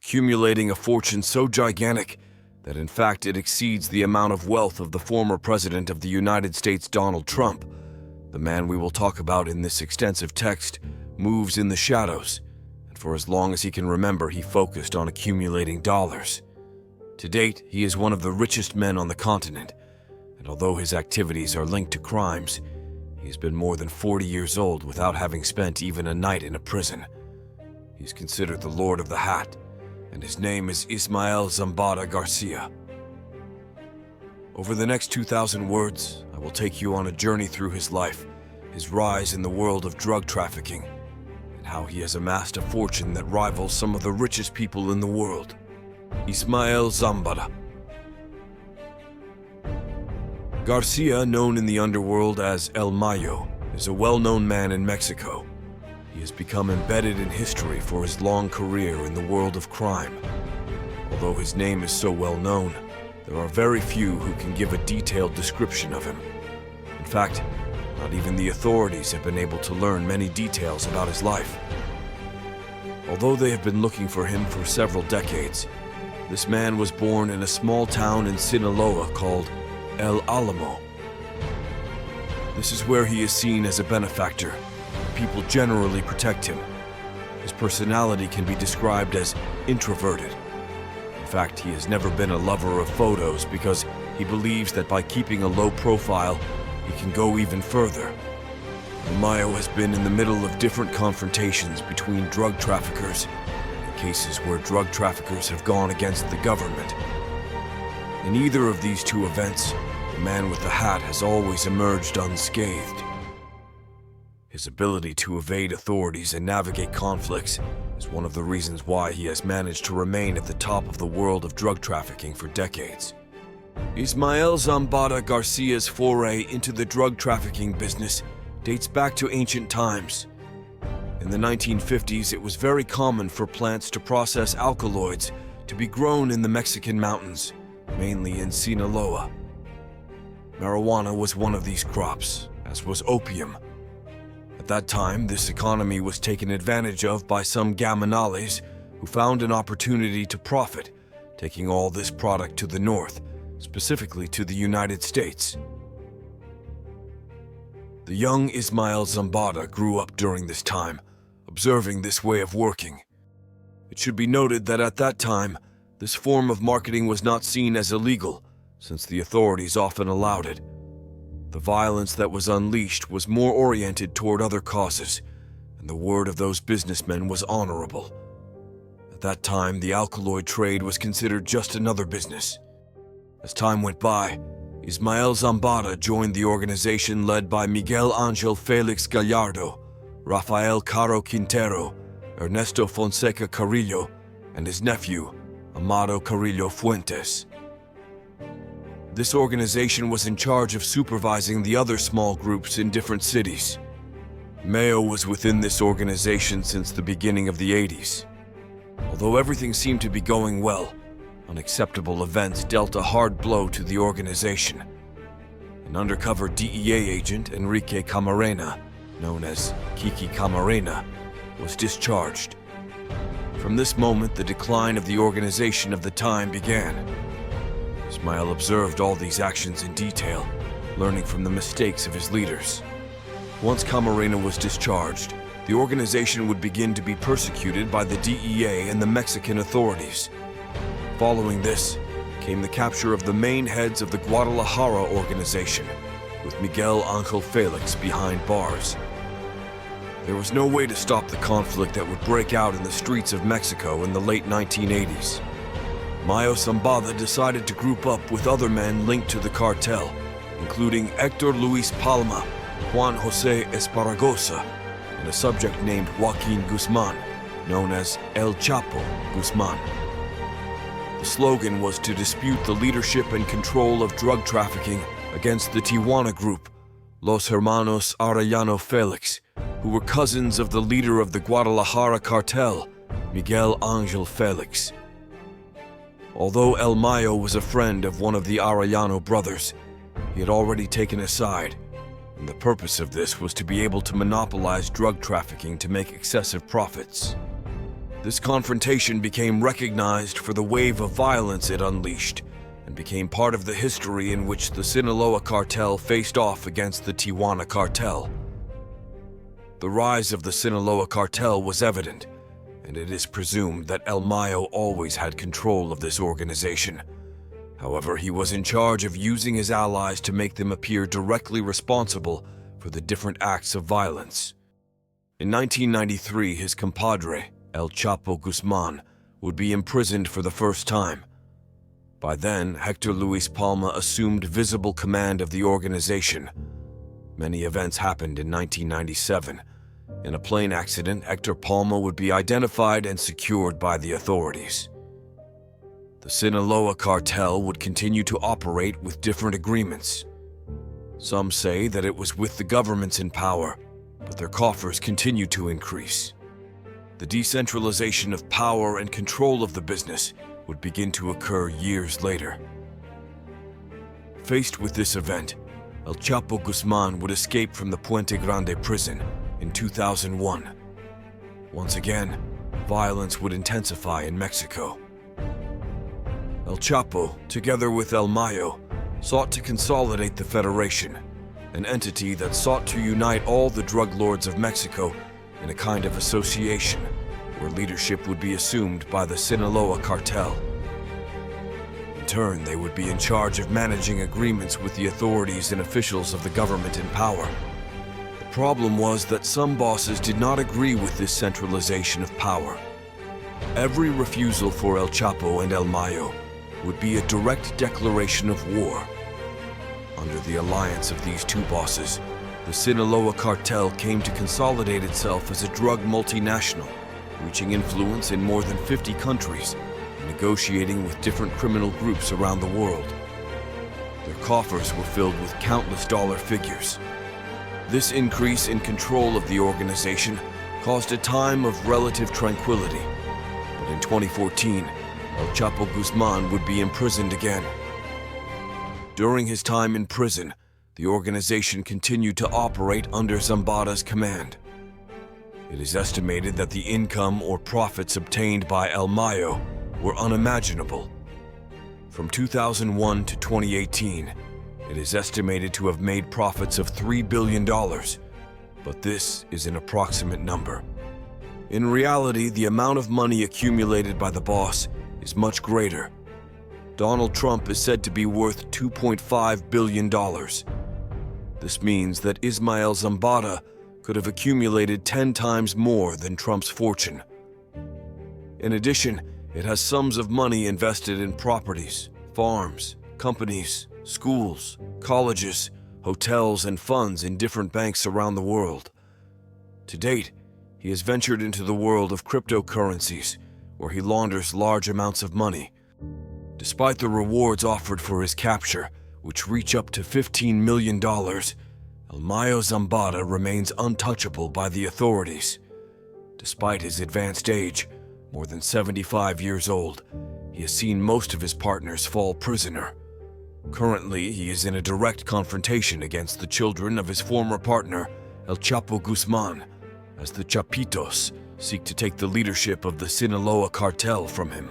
accumulating a fortune so gigantic that in fact it exceeds the amount of wealth of the former President of the United States, Donald Trump. The man we will talk about in this extensive text moves in the shadows, and for as long as he can remember, he focused on accumulating dollars. To date, he is one of the richest men on the continent, and although his activities are linked to crimes, he has been more than 40 years old without having spent even a night in a prison. He is considered the Lord of the Hat, and his name is Ismael Zambada Garcia. Over the next 2,000 words, I will take you on a journey through his life, his rise in the world of drug trafficking, and how he has amassed a fortune that rivals some of the richest people in the world. Ismael Zambada. Garcia, known in the underworld as El Mayo, is a well-known man in Mexico. He has become embedded in history for his long career in the world of crime. Although his name is so well known, there are very few who can give a detailed description of him. In fact, not even the authorities have been able to learn many details about his life. Although they have been looking for him for several decades, this man was born in a small town in Sinaloa called El Alamo. This is where he is seen as a benefactor. People generally protect him. His personality can be described as introverted. In fact, he has never been a lover of photos because he believes that by keeping a low profile, he can go even further. Mayo has been in the middle of different confrontations between drug traffickers and cases where drug traffickers have gone against the government. In either of these two events, the man with the hat has always emerged unscathed. His ability to evade authorities and navigate conflicts is one of the reasons why he has managed to remain at the top of the world of drug trafficking for decades. Ismael Zambada Garcia's foray into the drug trafficking business dates back to ancient times. In the 1950s, it was very common for plants to process alkaloids to be grown in the Mexican mountains, mainly in Sinaloa. Marijuana was one of these crops, as was opium. At that time, this economy was taken advantage of by some gamanales who found an opportunity to profit, taking all this product to the north, specifically to the United States. The young Ismael Zambada grew up during this time, observing this way of working. It should be noted that at that time, this form of marketing was not seen as illegal, since the authorities often allowed it. The violence that was unleashed was more oriented toward other causes, and the word of those businessmen was honorable. At that time, the alkaloid trade was considered just another business. As time went by, Ismael Zambada joined the organization led by Miguel Angel Felix Gallardo, Rafael Caro Quintero, Ernesto Fonseca Carrillo, and his nephew, Amado Carrillo Fuentes. This organization was in charge of supervising the other small groups in different cities. MAYO was within this organization since the beginning of the 80s. Although everything seemed to be going well, unacceptable events dealt a hard blow to the organization. An undercover DEA agent, Enrique Camarena, known as Kiki Camarena, was discharged. From this moment, the decline of the organization of the time began. Ismael observed all these actions in detail, learning from the mistakes of his leaders. Once Camarena was discharged, the organization would begin to be persecuted by the DEA and the Mexican authorities. Following this, came the capture of the main heads of the Guadalajara organization, with Miguel Angel Felix behind bars. There was no way to stop the conflict that would break out in the streets of Mexico in the late 1980s. MAYO ZAMBADA decided to group up with other men linked to the cartel, including Hector Luis Palma, Juan Jose Esparragosa, and a subject named Joaquin Guzman, known as El Chapo Guzman. The slogan was to dispute the leadership and control of drug trafficking against the Tijuana group, Los Hermanos Arellano Felix, who were cousins of the leader of the Guadalajara Cartel, Miguel Angel Felix. Although El Mayo was a friend of one of the Arellano brothers, he had already taken a side, and the purpose of this was to be able to monopolize drug trafficking to make excessive profits. This confrontation became recognized for the wave of violence it unleashed and became part of the history in which the Sinaloa Cartel faced off against the Tijuana Cartel. The rise of the Sinaloa Cartel was evident, and it is presumed that El Mayo always had control of this organization. However, he was in charge of using his allies to make them appear directly responsible for the different acts of violence. In 1993, his compadre, El Chapo Guzman, would be imprisoned for the first time. By then, Hector Luis Palma assumed visible command of the organization. Many events happened in 1997. In a plane accident, Hector Palma would be identified and secured by the authorities. The Sinaloa Cartel would continue to operate with different agreements. Some say that it was with the governments in power, but their coffers continue to increase. The decentralization of power and control of the business would begin to occur years later. Faced with this event, El Chapo Guzman would escape from the Puente Grande prison in 2001. Once again, violence would intensify in Mexico. El Chapo, together with El Mayo, sought to consolidate the Federation, an entity that sought to unite all the drug lords of Mexico in a kind of association where leadership would be assumed by the Sinaloa Cartel. In turn, they would be in charge of managing agreements with the authorities and officials of the government in power. The problem was that some bosses did not agree with this centralization of power. Every refusal for El Chapo and El Mayo would be a direct declaration of war. Under the alliance of these two bosses, the Sinaloa Cartel came to consolidate itself as a drug multinational, reaching influence in more than 50 countries, and negotiating with different criminal groups around the world. Their coffers were filled with countless dollar figures. This increase in control of the organization caused a time of relative tranquility, but in 2014, El Chapo Guzman would be imprisoned again. During his time in prison, the organization continued to operate under Zambada's command. It is estimated that the income or profits obtained by El Mayo were unimaginable. From 2001 to 2018, it is estimated to have made profits of $3 billion, but this is an approximate number. In reality, the amount of money accumulated by the boss is much greater. Donald Trump is said to be worth $2.5 billion. This means that Ismael Zambada could have accumulated 10 times more than Trump's fortune. In addition, it has sums of money invested in properties, farms, companies, schools, colleges, hotels, and funds in different banks around the world. To date, he has ventured into the world of cryptocurrencies, where he launders large amounts of money. Despite the rewards offered for his capture, which reach up to $15 million, MAYO ZAMBADA remains untouchable by the authorities. Despite his advanced age, more than 75 years old, he has seen most of his partners fall prisoner. Currently, he is in a direct confrontation against the children of his former partner, El Chapo Guzman, as the Chapitos seek to take the leadership of the Sinaloa Cartel from him.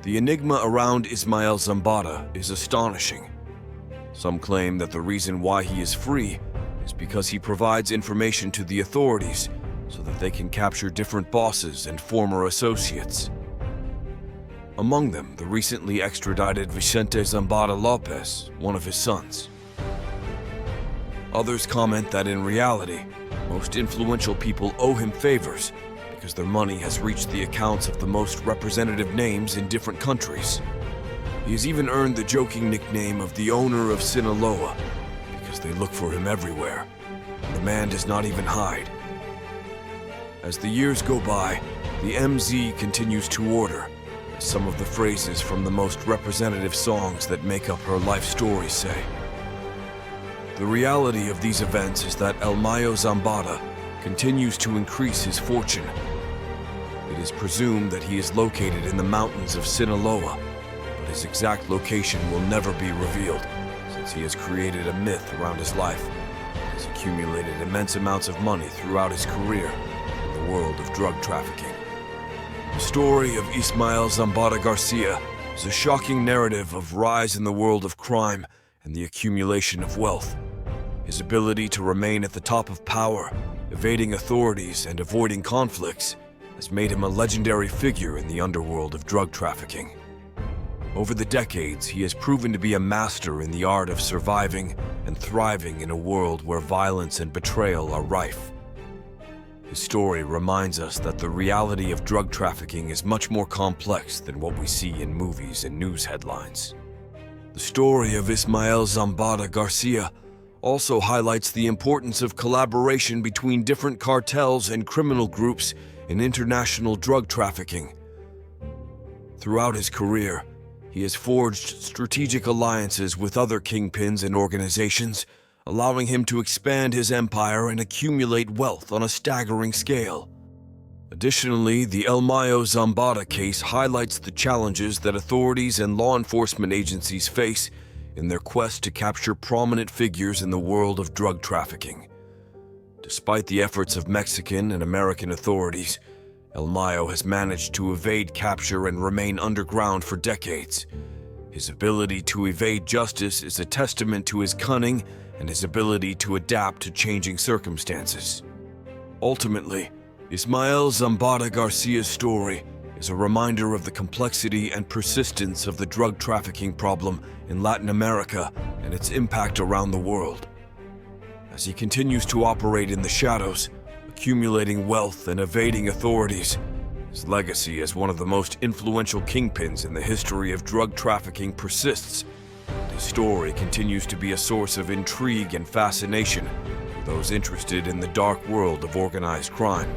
The enigma around Ismael Zambada is astonishing. Some claim that the reason why he is free is because he provides information to the authorities so that they can capture different bosses and former associates. Among them, the recently extradited Vicente Zambada Lopez, one of his sons. Others comment that in reality, most influential people owe him favors because their money has reached the accounts of the most representative names in different countries. He has even earned the joking nickname of the owner of Sinaloa because they look for him everywhere, and the man does not even hide. As the years go by, the MZ continues to order, as some of the phrases from the most representative songs that make up her life story say. The reality of these events is that MAYO ZAMBADA continues to increase his fortune. It is presumed that he is located in the mountains of Sinaloa, but his exact location will never be revealed, since he has created a myth around his life and has accumulated immense amounts of money throughout his career in the world of drug trafficking. The story of Ismael Zambada Garcia is a shocking narrative of rise in the world of crime and the accumulation of wealth. His ability to remain at the top of power, evading authorities and avoiding conflicts, has made him a legendary figure in the underworld of drug trafficking. Over the decades, he has proven to be a master in the art of surviving and thriving in a world where violence and betrayal are rife. His story reminds us that the reality of drug trafficking is much more complex than what we see in movies and news headlines. The story of Ismael Zambada Garcia also highlights the importance of collaboration between different cartels and criminal groups in international drug trafficking. Throughout his career, he has forged strategic alliances with other kingpins and organizations, allowing him to expand his empire and accumulate wealth on a staggering scale. Additionally, the Elmayo ZAMBADA case highlights the challenges that authorities and law enforcement agencies face in their quest to capture prominent figures in the world of drug trafficking. Despite the efforts of Mexican and American authorities, Elmayo has managed to evade capture and remain underground for decades. His ability to evade justice is a testament to his cunning and his ability to adapt to changing circumstances. Ultimately, Ismael Zambada Garcia's story is a reminder of the complexity and persistence of the drug trafficking problem in Latin America and its impact around the world. As he continues to operate in the shadows, accumulating wealth and evading authorities, his legacy as one of the most influential kingpins in the history of drug trafficking persists. His story continues to be a source of intrigue and fascination for those interested in the dark world of organized crime.